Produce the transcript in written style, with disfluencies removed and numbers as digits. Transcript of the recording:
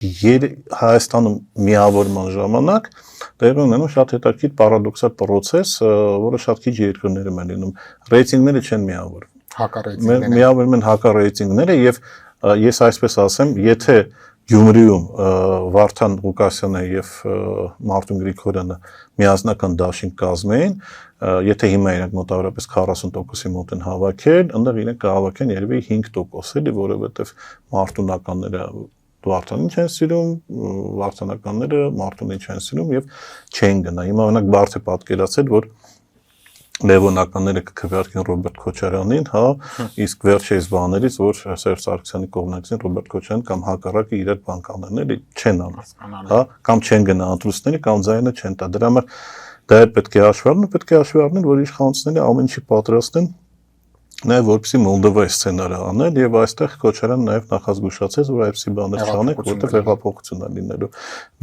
Հայաստանում միավորման ժամանակ տեղի ունենում շատ հետաքրքիր պարադոքսալ process, որը շատ քիչ երկրներում է լինում։ Ռեյտինգները չեն միավորվում։ Հակառեյտինգները միավորվում են հակառեյտինգները եւ ես այսպես ասեմ, եթե Գյումրիում Վարդան Ղուկասյանը եւ Մարտուն Գրիգորյանը միասնական դաշինք կազմեին, եթե հիմա իրենք մոտավորապես 40%-ի մոտ են հավաքել, այնտեղ իրենք կհավաքեն երևի 5%, էլի, որովհետեւ մարտունականները Վարդանին չեն սիրում, վարդանականները Մարտունին չեն սիրում եւ չեն գնա։ Հիմա օրինակ բարդ է պատկերացնել, որ Լևոնականները կքվեարկեն Ռոբերտ Քոչարյանին, հա, իսկ վերջերս բաներից, որ Սերժ Սարգսյանի կողմնակցին Ռոբերտ Քոչարյանին կամ հակառակը իրար բան կանեն, էլի չեն անի, հա, կամ չեն գնա ընտրությունների, կամ ձայնը չեն տա։ Դրա համար դա պետք է հաշվի առնել, պետք է հաշվի առնել, որ իշխանությունները ամեն ինչի պատրաստ են նաև որպեսզի Մոլդովայի սցենարը անել եւ այստեղ Քոչարյանը նաև նախազգուշացեց, որ այսպիսի բաներ չանեք, որտեղ հեղափոխություն է լինելու։